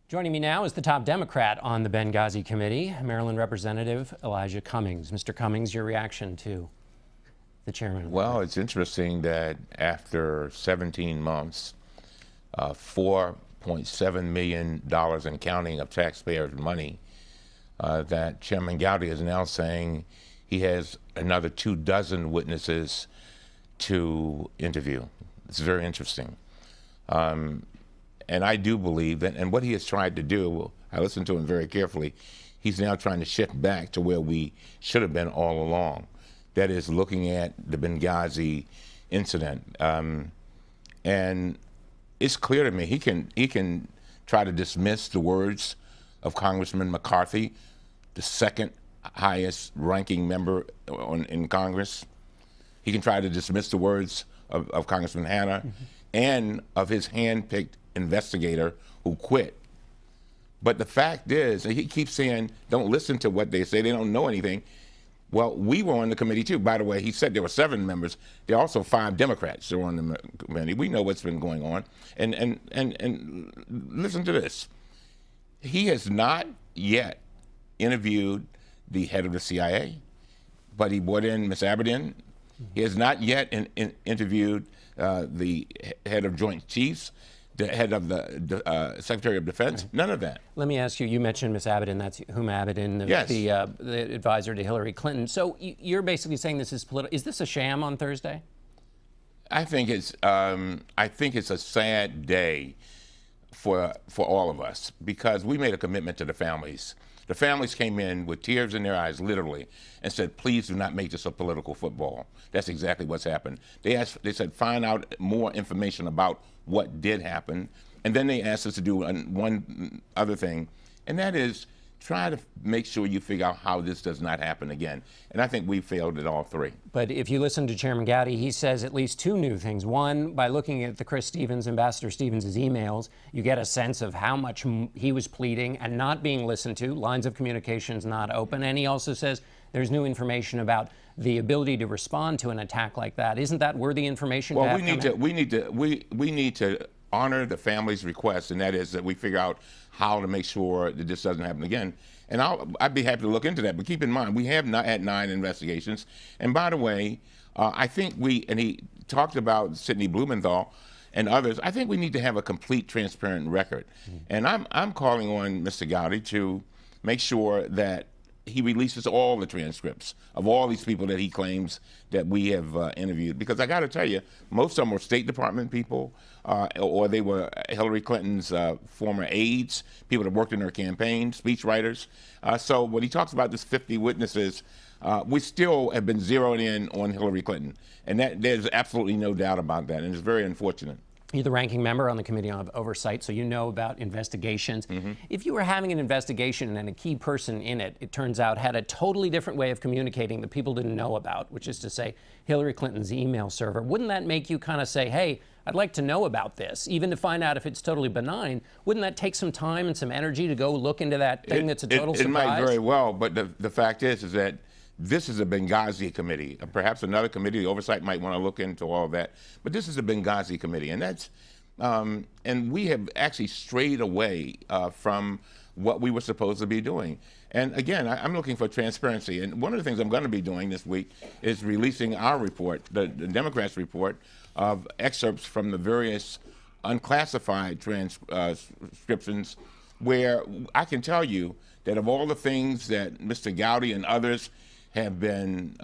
Joining me now is the top Democrat on the Benghazi committee, Maryland Representative Elijah Cummings. Mr. Cummings, your reaction to the chairman? Well, it's interesting that after 17 months, $4.7 million and counting of taxpayers' money, that Chairman Gowdy is now saying he has another 24 witnesses to interview. It's very interesting. And I do believe that, and what he has tried to do, I listened to him very carefully, he's now trying to shift back to where we should have been all along. That is looking at the Benghazi incident. And it's clear to me he can try to dismiss the words of Congressman McCarthy, the second highest ranking member in Congress. He can try to dismiss the words of Congressman Hanna and of his hand-picked investigator who quit. But the fact is, he keeps saying, don't listen to what they say, they don't know anything. Well, we were on the committee too. By the way, he said there were 7 members. There are also 5 Democrats that were on the committee. We know what's been going on. And listen to this. He has not yet interviewed the head of the CIA, but he brought in Ms. Aberdeen. He has not yet interviewed the head of Joint Chiefs, the head of the Secretary of Defense. Right. None of that. Let me ask you, you mentioned Ms. Aberdeen, that's Huma Abedin, yes. the advisor to Hillary Clinton. So you're basically saying this is political. Is this a sham on Thursday? I think it's a sad day for all of us, because we made a commitment to the families. The families came in with tears in their eyes, literally, and said, please do not make this a political football. That's exactly what's happened. They said, find out more information about what did happen. And then they asked us to do one other thing, and that is try to make sure you figure out how this does not happen again. And I think we failed at all 3. But if you listen to Chairman Gowdy, he says at least 2 new things. One, by looking at Ambassador Stevens' emails, you get a sense of how much he was pleading and not being listened to, lines of communications not open. And he also says there's new information about the ability to respond to an attack like that. Isn't that worthy information? Well, we need to honor the family's request, and that is that we figure out how to make sure that this doesn't happen again. And I'd be happy to look into that. But keep in mind, we have not had 9 investigations. And by the way, I think and he talked about Sidney Blumenthal and others, I think we need to have a complete, transparent record. And I'm calling on Mr. Gowdy to make sure that he releases all the transcripts of all these people that he claims that we have interviewed. Because I got to tell you, most of them were State Department people, or they were Hillary Clinton's former aides, people that worked in her campaign, speechwriters. So when he talks about this 50 witnesses, we still have been zeroed in on Hillary Clinton. And there's absolutely no doubt about that, and it's very unfortunate. You're the ranking member on the Committee on Oversight, so you know about investigations. If you were having an investigation and a key person in it, it turns out, had a totally different way of communicating that people didn't know about, which is to say Hillary Clinton's email server, wouldn't that make you kind of say, hey, I'd like to know about this, even to find out if it's totally benign? Wouldn't that take some time and some energy to go look into that thing that's a total surprise? It might very well, but the fact is that this is a Benghazi committee. Perhaps another committee, the oversight, might want to look into all of that. But this is a Benghazi committee, and that's and we have actually strayed away from what we were supposed to be doing. And again, I'm looking for transparency. And one of the things I'm going to be doing this week is releasing our report, the Democrats' report, of excerpts from the various unclassified transcriptions, where I can tell you that of all the things that Mr. Gowdy and others have been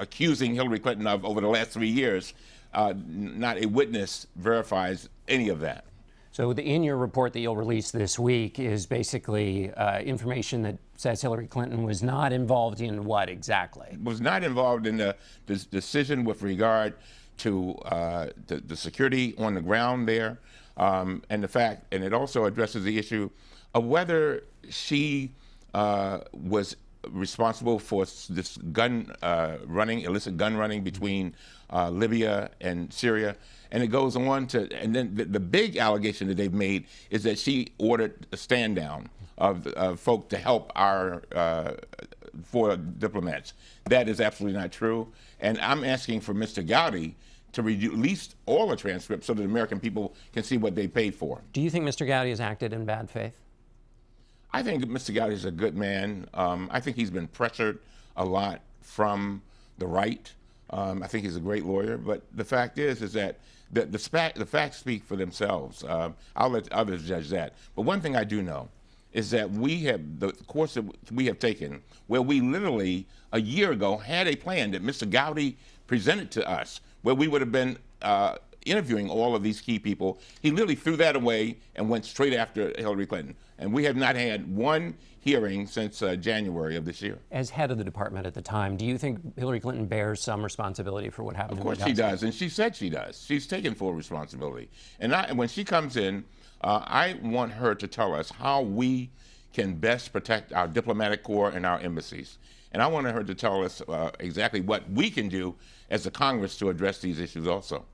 accusing Hillary Clinton of over the last 3 years, not a witness verifies any of that. So in your report that you'll release this week is basically information that says Hillary Clinton was not involved in what exactly? Was not involved in the decision with regard to the security on the ground there, and it also addresses the issue of whether she was responsible for this illicit gun running between Libya and Syria. And it goes on to, and then the big allegation that they've made is that she ordered a stand down of folk to help our 4 diplomats. That is absolutely not true. And I'm asking for Mr. Gowdy to release all the transcripts so that American people can see what they paid for. Do you think Mr. Gowdy has acted in bad faith? I think Mr. Gowdy is a good man. I think he's been pressured a lot from the right. I think he's a great lawyer, but the fact is that the facts speak for themselves. I'll let others judge that. But one thing I do know is that we have the course that we have taken, where we literally a year ago had a plan that Mr. Gowdy presented to us, where we would have been interviewing all of these key people. He literally threw that away and went straight after Hillary Clinton. And we have not had one hearing since January of this year. As head of the department at the time, do you think Hillary Clinton bears some responsibility for what happened? Of course she does, and she said she does. She's taken full responsibility. And when she comes in, I want her to tell us how we can best protect our diplomatic corps and our embassies. And I wanted her to tell us exactly what we can do as a Congress to address these issues also.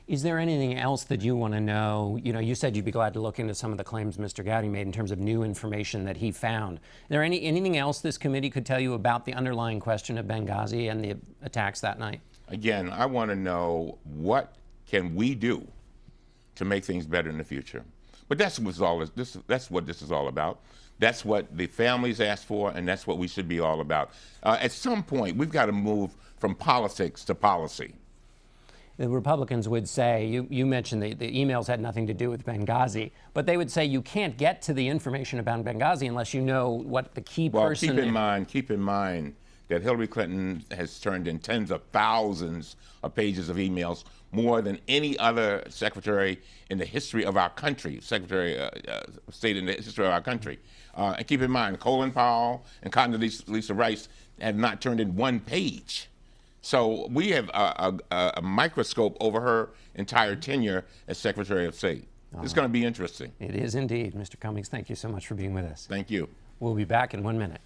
Is there anything else that you want to know? You know, you said you'd be glad to look into some of the claims Mr. Gowdy made in terms of new information that he found. Is there anything else this committee could tell you about the underlying question of Benghazi and the attacks that night? Again, I want to know what can we do to make things better in the future. But that's what this is all about. That's what the families asked for, and that's what we should be all about. At some point, we've got to move from politics to policy. The Republicans would say, you mentioned the emails had nothing to do with Benghazi, but they would say you can't get to the information about Benghazi unless you know what the key person... Well, keep in mind that Hillary Clinton has turned in tens of thousands of pages of emails, more than any other secretary in the history of our country, Secretary of State in the history of our country. And keep in mind, Colin Powell and Condoleezza Rice have not turned in one page. So we have a microscope over her entire tenure as Secretary of State. It's going to be interesting. It is indeed. Mr. Cummings, thank you so much for being with us. Thank you. We'll be back in 1 minute.